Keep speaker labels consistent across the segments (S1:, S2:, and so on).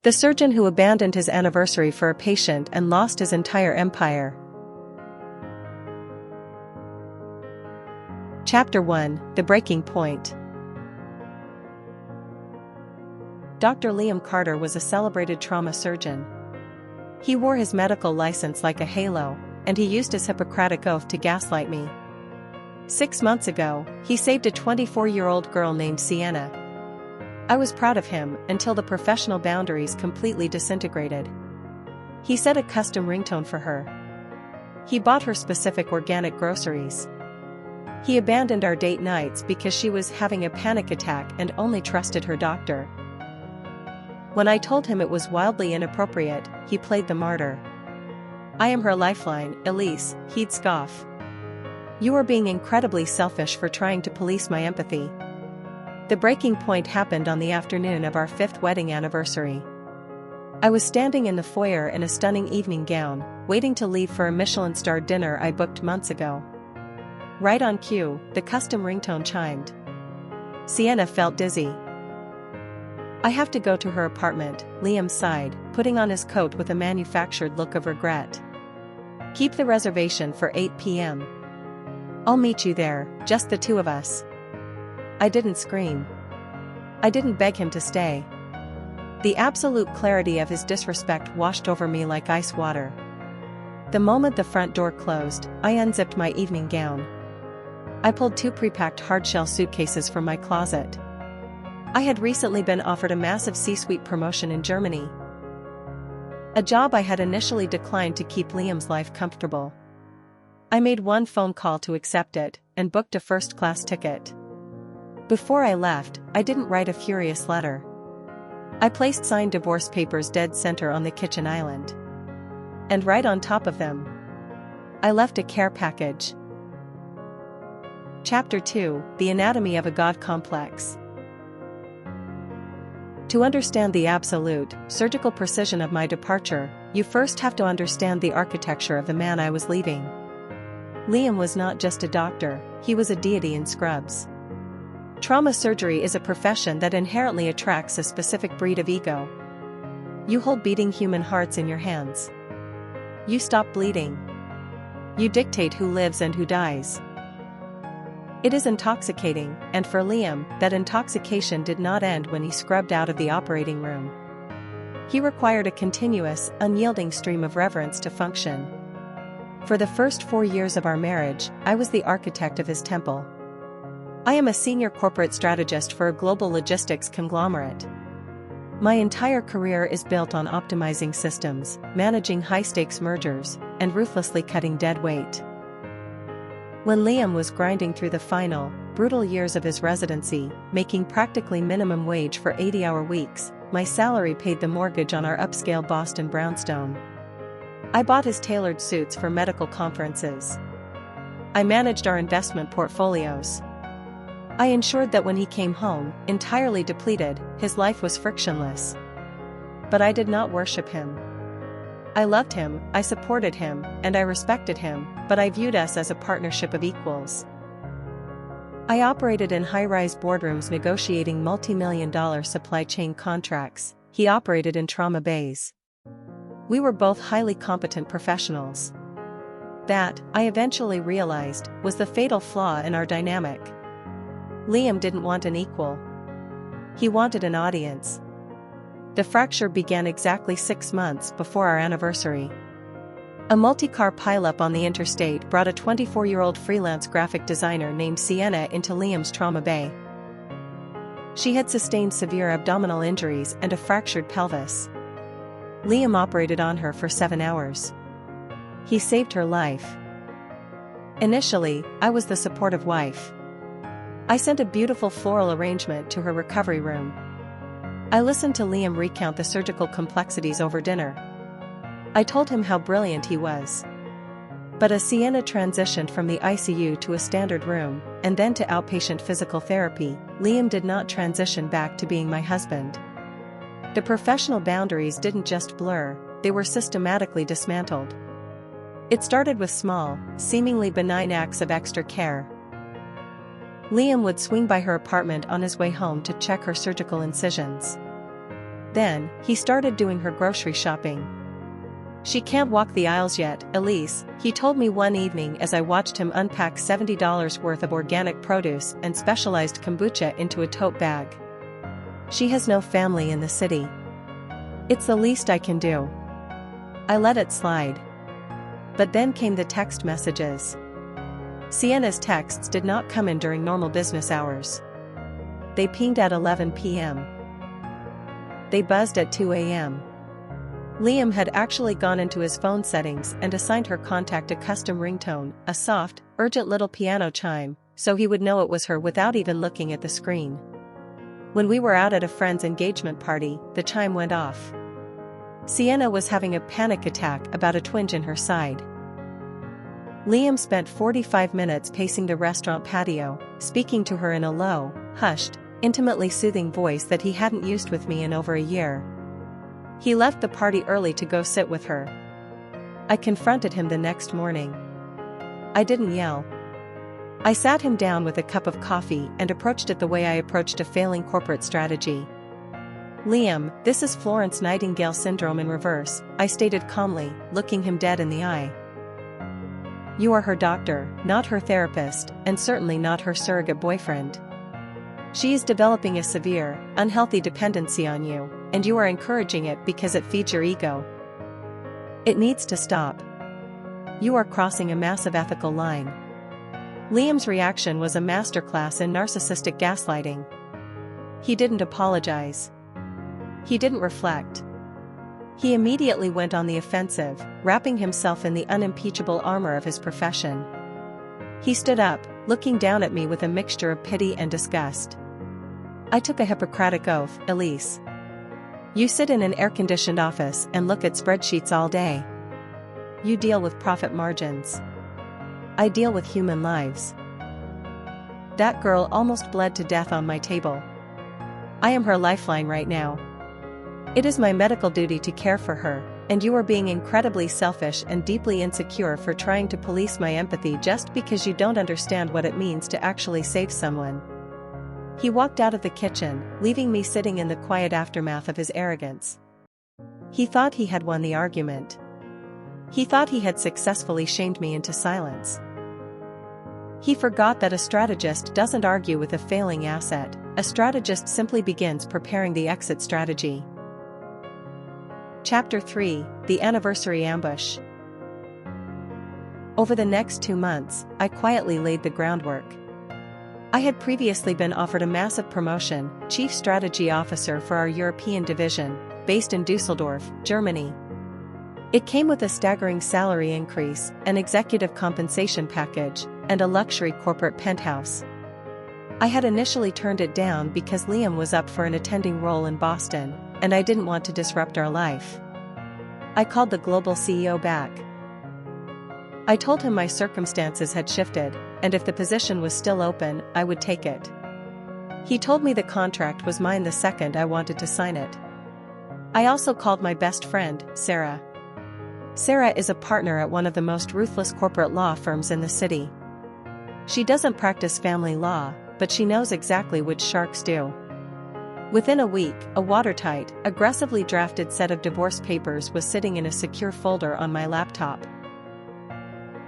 S1: The surgeon who abandoned his anniversary for a patient and lost his entire empire. Chapter 1: The Breaking Point. Dr. Liam Carter was a celebrated trauma surgeon. He wore his medical license like a halo, and he used his Hippocratic Oath to gaslight me. 6 months ago, he saved a 24-year-old girl named Sienna. I was proud of him until the professional boundaries completely disintegrated. He set a custom ringtone for her. He bought her specific organic groceries. He abandoned our date nights because she was having a panic attack and only trusted her doctor. When I told him it was wildly inappropriate, he played the martyr. "I am her lifeline, Elise," he'd scoff. "You are being incredibly selfish for trying to police my empathy." The breaking point happened on the afternoon of our 5th wedding anniversary. I was standing in the foyer in a stunning evening gown, waiting to leave for a Michelin-starred dinner I booked months ago. Right on cue, the custom ringtone chimed. Sienna felt dizzy. "I have to go to her apartment," Liam sighed, putting on his coat with a manufactured look of regret. "Keep the reservation for 8 p.m. I'll meet you there, just the two of us." I didn't scream. I didn't beg him to stay. The absolute clarity of his disrespect washed over me like ice water. The moment the front door closed, I unzipped my evening gown. I pulled 2 pre-packed hardshell suitcases from my closet. I had recently been offered a massive C-suite promotion in Germany. A job I had initially declined to keep Liam's life comfortable. I made one phone call to accept it, and booked a first-class ticket. Before I left, I didn't write a furious letter. I placed signed divorce papers dead center on the kitchen island. And right on top of them, I left a care package. Chapter 2: The Anatomy of a God Complex. To understand the absolute, surgical precision of my departure, you first have to understand the architecture of the man I was leaving. Liam was not just a doctor, he was a deity in scrubs. Trauma surgery is a profession that inherently attracts a specific breed of ego. You hold beating human hearts in your hands. You stop bleeding. You dictate who lives and who dies. It is intoxicating, and for Liam, that intoxication did not end when he scrubbed out of the operating room. He required a continuous, unyielding stream of reverence to function. For the first 4 years of our marriage, I was the architect of his temple. I am a senior corporate strategist for a global logistics conglomerate. My entire career is built on optimizing systems, managing high-stakes mergers, and ruthlessly cutting dead weight. When Liam was grinding through the final, brutal years of his residency, making practically minimum wage for 80-hour weeks, my salary paid the mortgage on our upscale Boston brownstone. I bought his tailored suits for medical conferences. I managed our investment portfolios. I ensured that when he came home, entirely depleted, his life was frictionless. But I did not worship him. I loved him, I supported him, and I respected him, but I viewed us as a partnership of equals. I operated in high-rise boardrooms negotiating multi-million-dollar supply chain contracts. He operated in trauma bays. We were both highly competent professionals. That, I eventually realized, was the fatal flaw in our dynamic. Liam didn't want an equal. He wanted an audience. The fracture began exactly 6 months before our anniversary. A multi-car pileup on the interstate brought a 24-year-old freelance graphic designer named Sienna into Liam's trauma bay. She had sustained severe abdominal injuries and a fractured pelvis. Liam operated on her for 7 hours. He saved her life. Initially, I was the supportive wife. I sent a beautiful floral arrangement to her recovery room. I listened to Liam recount the surgical complexities over dinner. I told him how brilliant he was. But as Sienna transitioned from the ICU to a standard room, and then to outpatient physical therapy, Liam did not transition back to being my husband. The professional boundaries didn't just blur, they were systematically dismantled. It started with small, seemingly benign acts of extra care. Liam would swing by her apartment on his way home to check her surgical incisions. Then, he started doing her grocery shopping. "She can't walk the aisles yet, Elise," he told me one evening as I watched him unpack $70 worth of organic produce and specialized kombucha into a tote bag. "She has no family in the city. It's the least I can do." I let it slide. But then came the text messages. Sienna's texts did not come in during normal business hours. They pinged at 11 p.m. They buzzed at 2 a.m. Liam had actually gone into his phone settings and assigned her contact a custom ringtone, a soft, urgent little piano chime, so he would know it was her without even looking at the screen. When we were out at a friend's engagement party, the chime went off. Sienna was having a panic attack about a twinge in her side. Liam spent 45 minutes pacing the restaurant patio, speaking to her in a low, hushed, intimately soothing voice that he hadn't used with me in over a year. He left the party early to go sit with her. I confronted him the next morning. I didn't yell. I sat him down with a cup of coffee and approached it the way I approached a failing corporate strategy. "Liam, this is Florence Nightingale syndrome in reverse," I stated calmly, looking him dead in the eye. "You are her doctor, not her therapist, and certainly not her surrogate boyfriend. She is developing a severe, unhealthy dependency on you, and you are encouraging it because it feeds your ego. It needs to stop. You are crossing a massive ethical line." Liam's reaction was a masterclass in narcissistic gaslighting. He didn't apologize. He didn't reflect. He immediately went on the offensive, wrapping himself in the unimpeachable armor of his profession. He stood up, looking down at me with a mixture of pity and disgust. "I took a Hippocratic Oath, Elise. You sit in an air-conditioned office and look at spreadsheets all day. You deal with profit margins. I deal with human lives." That girl almost bled to death on my table. I am her lifeline right now. It is my medical duty to care for her, and you are being incredibly selfish and deeply insecure for trying to police my empathy just because you don't understand what it means to actually save someone. He walked out of the kitchen, leaving me sitting in the quiet aftermath of his arrogance. He thought he had won the argument. He thought he had successfully shamed me into silence. He forgot that a strategist doesn't argue with a failing asset. A strategist simply begins preparing the exit strategy. Chapter 3: The Anniversary Ambush. Over the next 2 months, I quietly laid the groundwork. I had previously been offered a massive promotion, Chief Strategy Officer for our European division, based in Düsseldorf, Germany. It came with a staggering salary increase, an executive compensation package, and a luxury corporate penthouse. I had initially turned it down because Liam was up for an attending role in Boston, and I didn't want to disrupt our life. I called the global CEO back. I told him my circumstances had shifted, and if the position was still open, I would take it. He told me the contract was mine the second I wanted to sign it. I also called my best friend, Sarah. Sarah is a partner at one of the most ruthless corporate law firms in the city. She doesn't practice family law, but she knows exactly which sharks do. Within a week, a watertight, aggressively drafted set of divorce papers was sitting in a secure folder on my laptop.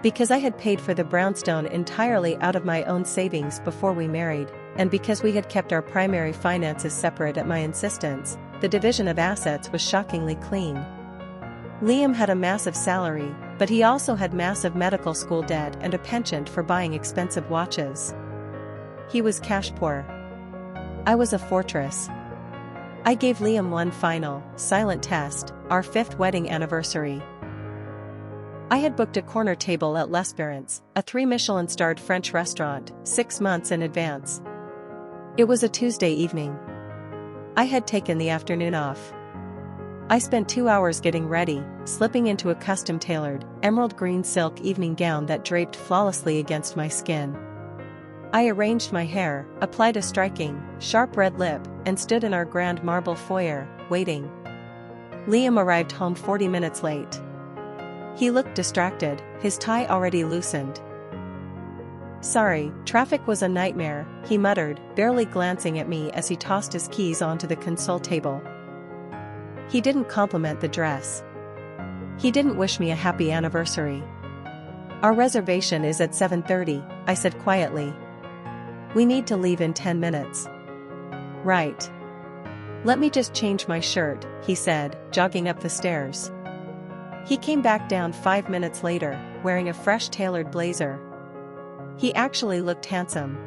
S1: Because I had paid for the brownstone entirely out of my own savings before we married, and because we had kept our primary finances separate at my insistence, the division of assets was shockingly clean. Liam had a massive salary, but he also had massive medical school debt and a penchant for buying expensive watches. He was cash poor. I was a fortress. I gave Liam one final, silent test, our 5th wedding anniversary. I had booked a corner table at L'Espérance, a 3 Michelin-starred French restaurant, 6 months in advance. It was a Tuesday evening. I had taken the afternoon off. I spent 2 hours getting ready, slipping into a custom-tailored, emerald green silk evening gown that draped flawlessly against my skin. I arranged my hair, applied a striking, sharp red lip, and stood in our grand marble foyer, waiting. Liam arrived home 40 minutes late. He looked distracted, his tie already loosened. "Sorry, traffic was a nightmare," he muttered, barely glancing at me as he tossed his keys onto the console table. He didn't compliment the dress. He didn't wish me a happy anniversary. Our reservation is at 7:30, I said quietly. We need to leave in 10 minutes. Right. Let me just change my shirt, he said, jogging up the stairs. He came back down 5 minutes later, wearing a fresh tailored blazer. He actually looked handsome.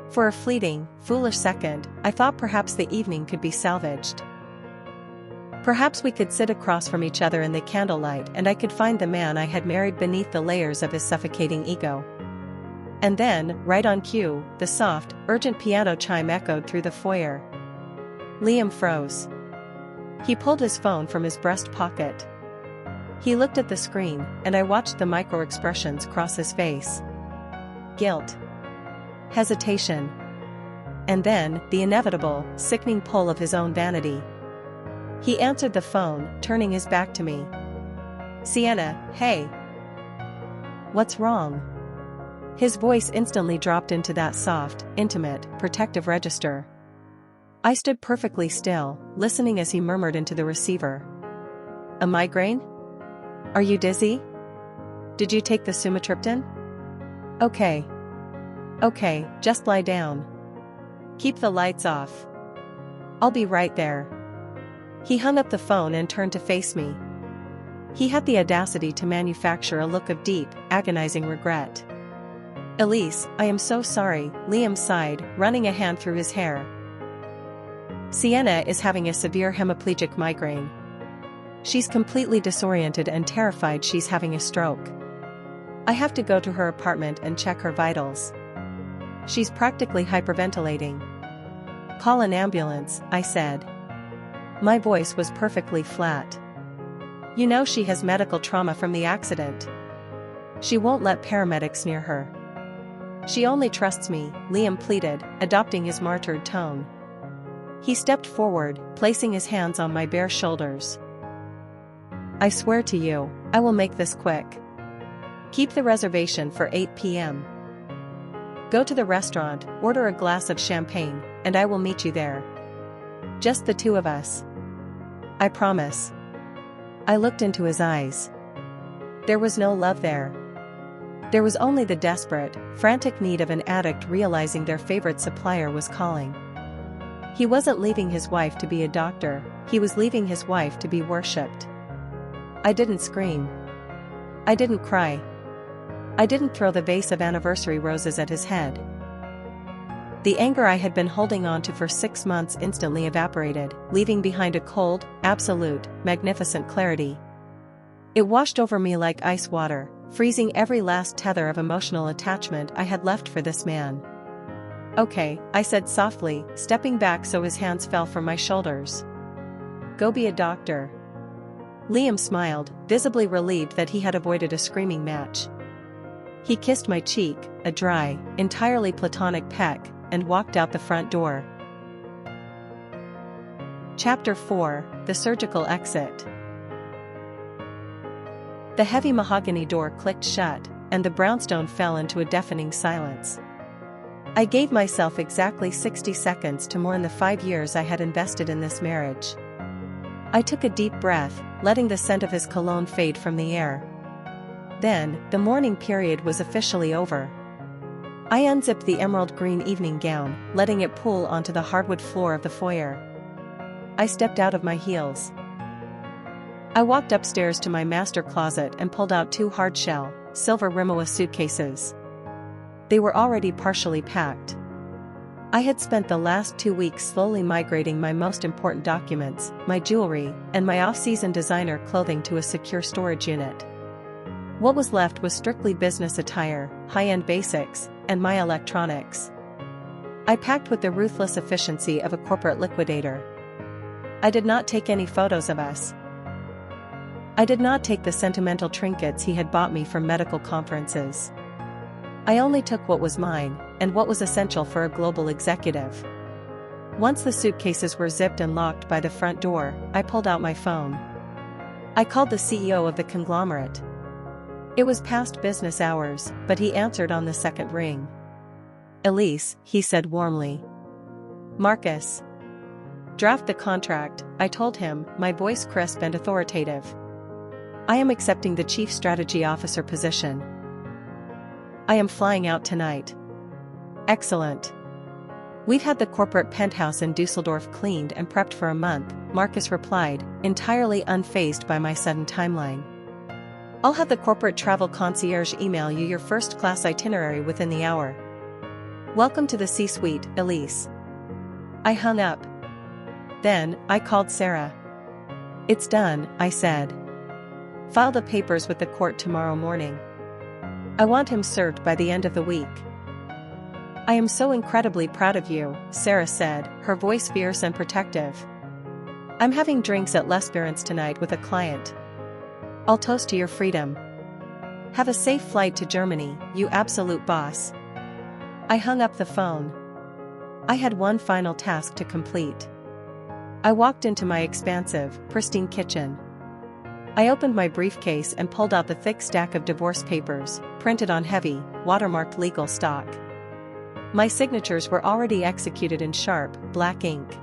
S1: For a fleeting, foolish second, I thought perhaps the evening could be salvaged. Perhaps we could sit across from each other in the candlelight and I could find the man I had married beneath the layers of his suffocating ego. And then, right on cue, the soft, urgent piano chime echoed through the foyer. Liam froze. He pulled his phone from his breast pocket. He looked at the screen, and I watched the micro-expressions cross his face. Guilt. Hesitation. And then, the inevitable, sickening pull of his own vanity. He answered the phone, turning his back to me. Sienna, hey. What's wrong? His voice instantly dropped into that soft, intimate, protective register. I stood perfectly still, listening as he murmured into the receiver. A migraine? Are you dizzy? Did you take the sumatriptan? Okay. Okay, just lie down. Keep the lights off. I'll be right there. He hung up the phone and turned to face me. He had the audacity to manufacture a look of deep, agonizing regret. Elise, I am so sorry, Liam sighed, running a hand through his hair. Sienna is having a severe hemiplegic migraine. She's completely disoriented and terrified she's having a stroke. I have to go to her apartment and check her vitals. She's practically hyperventilating. Call an ambulance, I said. My voice was perfectly flat. You know she has medical trauma from the accident. She won't let paramedics near her. She only trusts me, Liam pleaded, adopting his martyred tone. He stepped forward, placing his hands on my bare shoulders. I swear to you, I will make this quick. Keep the reservation for 8 p.m. Go to the restaurant, order a glass of champagne, and I will meet you there. Just the two of us. I promise. I looked into his eyes. There was no love there. There was only the desperate, frantic need of an addict realizing their favorite supplier was calling. He wasn't leaving his wife to be a doctor, he was leaving his wife to be worshipped. I didn't scream. I didn't cry. I didn't throw the vase of anniversary roses at his head. The anger I had been holding on to for 6 months instantly evaporated, leaving behind a cold, absolute, magnificent clarity. It washed over me like ice water, freezing every last tether of emotional attachment I had left for this man. Okay, I said softly, stepping back so his hands fell from my shoulders. Go be a doctor. Liam smiled, visibly relieved that he had avoided a screaming match. He kissed my cheek, a dry, entirely platonic peck, and walked out the front door. Chapter 4: The Surgical Exit. The heavy mahogany door clicked shut, and the brownstone fell into a deafening silence. I gave myself exactly 60 seconds to mourn the 5 years I had invested in this marriage. I took a deep breath, letting the scent of his cologne fade from the air. Then, the mourning period was officially over. I unzipped the emerald green evening gown, letting it pool onto the hardwood floor of the foyer. I stepped out of my heels. I walked upstairs to my master closet and pulled out 2 hard-shell, silver Rimowa suitcases. They were already partially packed. I had spent the last 2 weeks slowly migrating my most important documents, my jewelry, and my off-season designer clothing to a secure storage unit. What was left was strictly business attire, high-end basics, and my electronics. I packed with the ruthless efficiency of a corporate liquidator. I did not take any photos of us. I did not take the sentimental trinkets he had bought me from medical conferences. I only took what was mine, and what was essential for a global executive. Once the suitcases were zipped and locked by the front door, I pulled out my phone. I called the CEO of the conglomerate. It was past business hours, but he answered on the second ring. Elise, he said warmly. Marcus. Draft the contract, I told him, my voice crisp and authoritative. I am accepting the Chief Strategy Officer position. I am flying out tonight. Excellent. We've had the corporate penthouse in Dusseldorf cleaned and prepped for a month, Marcus replied, entirely unfazed by my sudden timeline. I'll have the corporate travel concierge email you your first-class itinerary within the hour. Welcome to the C-suite, Elise. I hung up. Then, I called Sarah. It's done, I said. File the papers with the court tomorrow morning. I want him served by the end of the week. I am so incredibly proud of you, Sarah said, her voice fierce and protective. I'm having drinks at L'Espérance tonight with a client. I'll toast to your freedom. Have a safe flight to Germany, you absolute boss. I hung up the phone. I had one final task to complete. I walked into my expansive, pristine kitchen. I opened my briefcase and pulled out the thick stack of divorce papers, printed on heavy, watermarked legal stock. My signatures were already executed in sharp, black ink.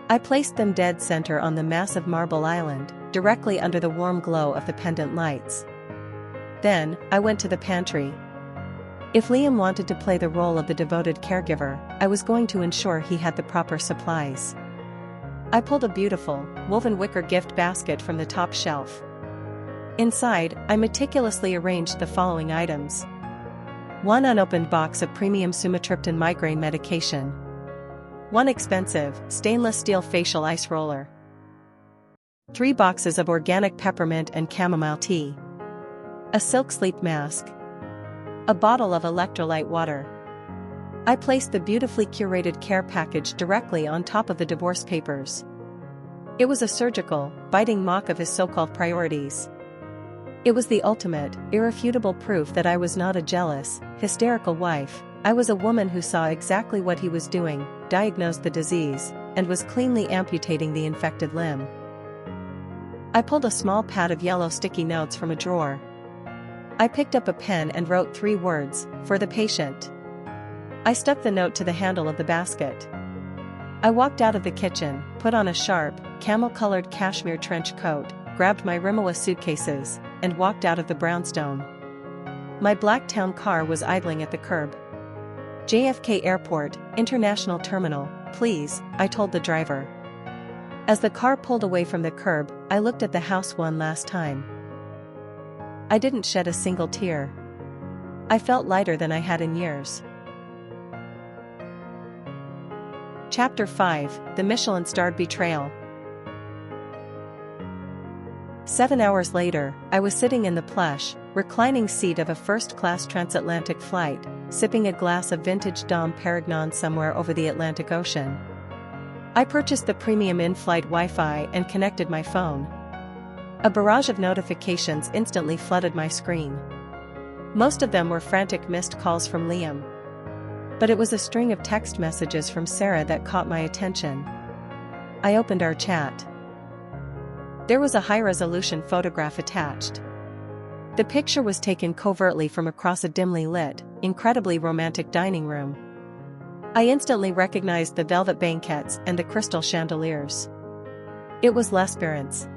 S1: I placed them dead center on the massive marble island, directly under the warm glow of the pendant lights. Then, I went to the pantry. If Liam wanted to play the role of the devoted caregiver, I was going to ensure he had the proper supplies. I pulled a beautiful, woven wicker gift basket from the top shelf. Inside, I meticulously arranged the following items. 1 unopened box of premium sumatriptan migraine medication. 1 expensive, stainless steel facial ice roller. 3 boxes of organic peppermint and chamomile tea. A silk sleep mask. A bottle of electrolyte water. I placed the beautifully curated care package directly on top of the divorce papers. It was a surgical, biting mock of his so-called priorities. It was the ultimate, irrefutable proof that I was not a jealous, hysterical wife. I was a woman who saw exactly what he was doing, diagnosed the disease, and was cleanly amputating the infected limb. I pulled a small pad of yellow sticky notes from a drawer. I picked up a pen and wrote 3 words, for the patient. I stuck the note to the handle of the basket. I walked out of the kitchen, put on a sharp, camel-colored cashmere trench coat, grabbed my Rimowa suitcases, and walked out of the brownstone. My black town car was idling at the curb. JFK Airport, International Terminal, please, I told the driver. As the car pulled away from the curb, I looked at the house one last time. I didn't shed a single tear. I felt lighter than I had in years. Chapter 5, The Michelin-Starred Betrayal. 7 hours later, I was sitting in the plush, reclining seat of a first-class transatlantic flight, sipping a glass of vintage Dom Perignon somewhere over the Atlantic Ocean. I purchased the premium in-flight Wi-Fi and connected my phone. A barrage of notifications instantly flooded my screen. Most of them were frantic missed calls from Liam. But it was a string of text messages from Sarah that caught my attention. I opened our chat. There was a high-resolution photograph attached. The picture was taken covertly from across a dimly lit, incredibly romantic dining room. I instantly recognized the velvet banquettes and the crystal chandeliers. It was L'Espérance.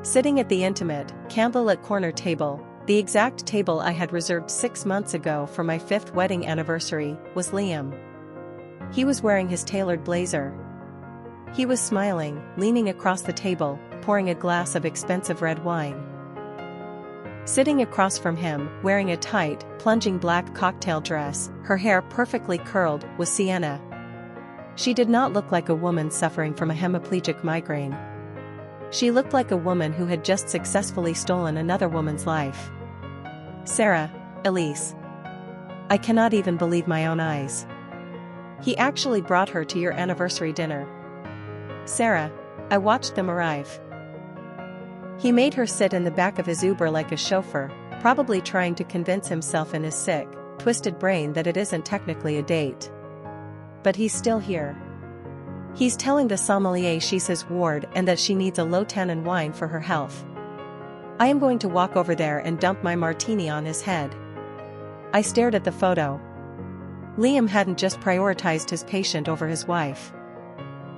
S1: Sitting at the intimate, candlelit corner table, the exact table I had reserved 6 months ago for my 5th wedding anniversary, was Liam. He was wearing his tailored blazer. He was smiling, leaning across the table, pouring a glass of expensive red wine. Sitting across from him, wearing a tight, plunging black cocktail dress, her hair perfectly curled, was Sienna. She did not look like a woman suffering from a hemiplegic migraine. She looked like a woman who had just successfully stolen another woman's life. Sarah, Elise. I cannot even believe my own eyes. He actually brought her to your anniversary dinner. Sarah. I watched them arrive. He made her sit in the back of his Uber like a chauffeur, probably trying to convince himself in his sick, twisted brain that it isn't technically a date. But he's still here. He's telling the sommelier she's his ward and that she needs a low-tannin wine for her health. I am going to walk over there and dump my martini on his head. I stared at the photo. Liam hadn't just prioritized his patient over his wife.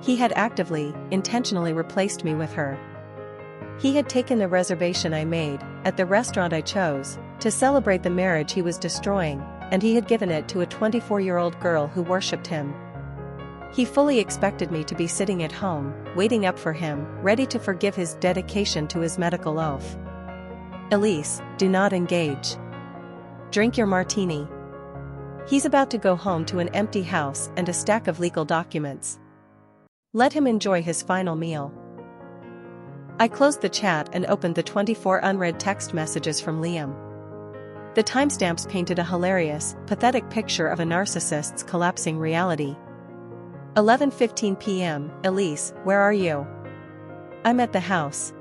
S1: He had actively, intentionally replaced me with her. He had taken the reservation I made, at the restaurant I chose, to celebrate the marriage he was destroying, and he had given it to a 24-year-old girl who worshipped him. He fully expected me to be sitting at home, waiting up for him, ready to forgive his dedication to his medical oath. Elise, do not engage. Drink your martini. He's about to go home to an empty house and a stack of legal documents. Let him enjoy his final meal. I closed the chat and opened the 24 unread text messages from Liam. The timestamps painted a hilarious, pathetic picture of a narcissist's collapsing reality. 11:15 p.m. Elise, where are you? I'm at the house.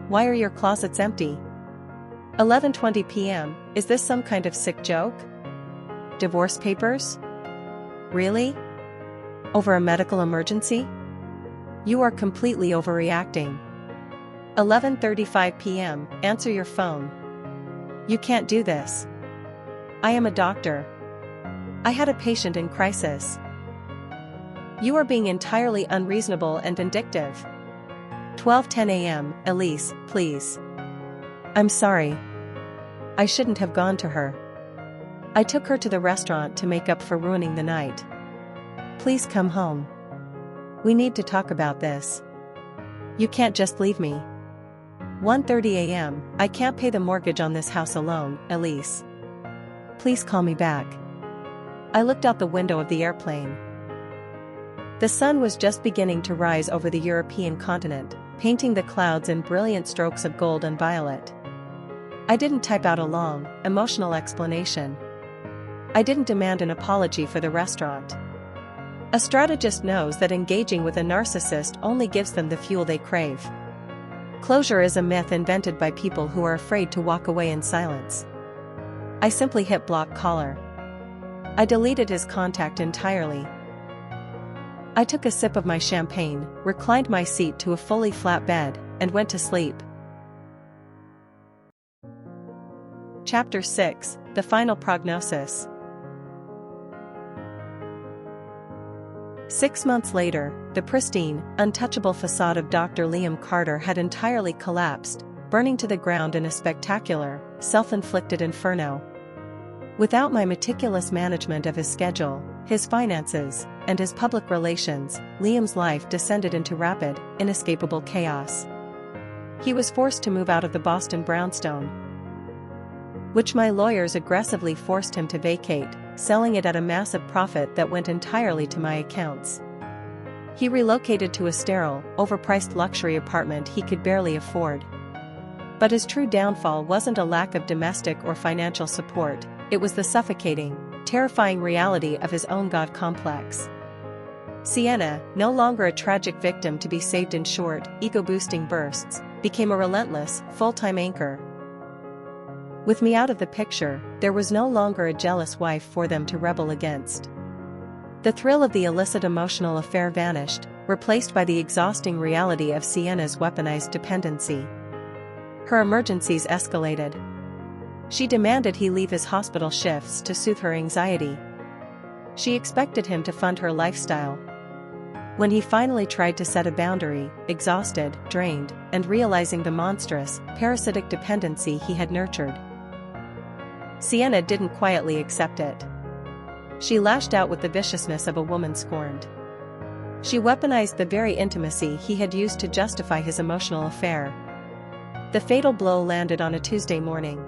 S1: Why are your closets empty? 11:20 p.m. Is this some kind of sick joke? Divorce papers? Really? Over a medical emergency? You are completely overreacting. 11:35 p.m. Answer your phone. You can't do this. I am a doctor. I had a patient in crisis. You are being entirely unreasonable and vindictive. 12:10 a.m. Elise, please. I'm sorry. I shouldn't have gone to her. I took her to the restaurant to make up for ruining the night. Please come home. We need to talk about this. You can't just leave me. 1:30 a.m. I can't pay the mortgage on this house alone, Elise. Please call me back. I looked out the window of the airplane. The sun was just beginning to rise over the European continent, painting the clouds in brilliant strokes of gold and violet. I didn't type out a long, emotional explanation. I didn't demand an apology for the restaurant. A strategist knows that engaging with a narcissist only gives them the fuel they crave. Closure is a myth invented by people who are afraid to walk away in silence. I simply hit block caller. I deleted his contact entirely. I took a sip of my champagne, reclined my seat to a fully flat bed, and went to sleep. Chapter 6: The Final Prognosis. 6 months later, the pristine, untouchable facade of Dr. Liam Carter had entirely collapsed, burning to the ground in a spectacular, self-inflicted inferno. Without my meticulous management of his schedule, his finances, and his public relations, Liam's life descended into rapid, inescapable chaos. He was forced to move out of the Boston brownstone, which my lawyers aggressively forced him to vacate, selling it at a massive profit that went entirely to my accounts. He relocated to a sterile, overpriced luxury apartment he could barely afford. But his true downfall wasn't a lack of domestic or financial support, it was the suffocating, terrifying reality of his own God complex. Sienna, no longer a tragic victim to be saved in short, ego-boosting bursts, became a relentless, full-time anchor. With me out of the picture, there was no longer a jealous wife for them to rebel against. The thrill of the illicit emotional affair vanished, replaced by the exhausting reality of Sienna's weaponized dependency. Her emergencies escalated. She demanded he leave his hospital shifts to soothe her anxiety. She expected him to fund her lifestyle. When he finally tried to set a boundary, exhausted, drained, and realizing the monstrous, parasitic dependency he had nurtured, Sienna didn't quietly accept it. She lashed out with the viciousness of a woman scorned. She weaponized the very intimacy he had used to justify his emotional affair. The fatal blow landed on a Tuesday morning.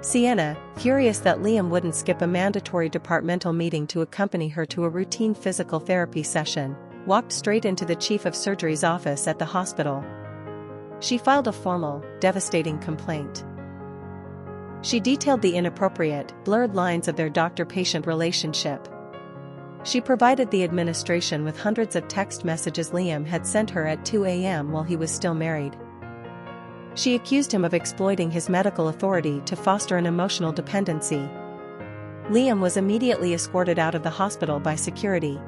S1: Sienna, furious that Liam wouldn't skip a mandatory departmental meeting to accompany her to a routine physical therapy session, walked straight into the chief of surgery's office at the hospital. She filed a formal, devastating complaint. She detailed the inappropriate, blurred lines of their doctor-patient relationship. She provided the administration with hundreds of text messages Liam had sent her at 2 a.m. while he was still married. She accused him of exploiting his medical authority to foster an emotional dependency. Liam was immediately escorted out of the hospital by security.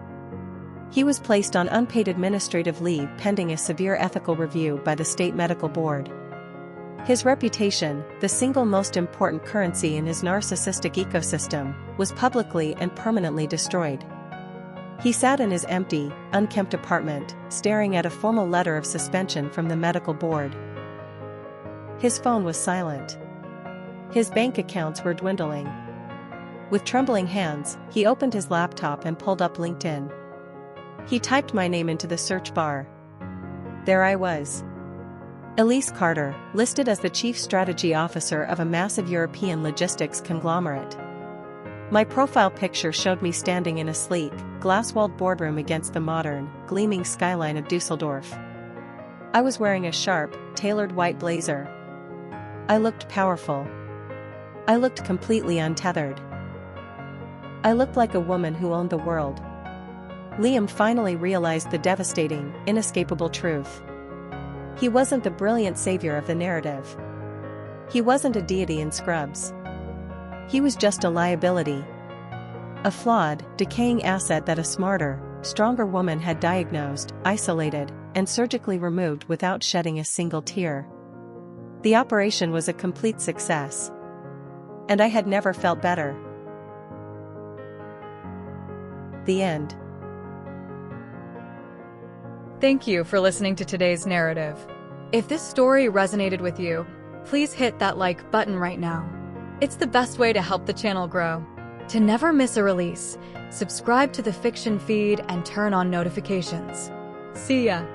S1: He was placed on unpaid administrative leave pending a severe ethical review by the state medical board. His reputation, the single most important currency in his narcissistic ecosystem, was publicly and permanently destroyed. He sat in his empty, unkempt apartment, staring at a formal letter of suspension from the medical board. His phone was silent. His bank accounts were dwindling. With trembling hands, he opened his laptop and pulled up LinkedIn. He typed my name into the search bar. There I was. Elise Carter, listed as the Chief Strategy Officer of a massive European logistics conglomerate. My profile picture showed me standing in a sleek, glass-walled boardroom against the modern, gleaming skyline of Dusseldorf. I was wearing a sharp, tailored white blazer. I looked powerful. I looked completely untethered. I looked like a woman who owned the world. Liam finally realized the devastating, inescapable truth. He wasn't the brilliant savior of the narrative. He wasn't a deity in scrubs. He was just a liability. A flawed, decaying asset that a smarter, stronger woman had diagnosed, isolated, and surgically removed without shedding a single tear. The operation was a complete success. And I had never felt better. The end.
S2: Thank you for listening to today's narrative. If this story resonated with you, please hit that like button right now. It's the best way to help the channel grow. To never miss a release, subscribe to the Fiction feed and turn on notifications. See ya!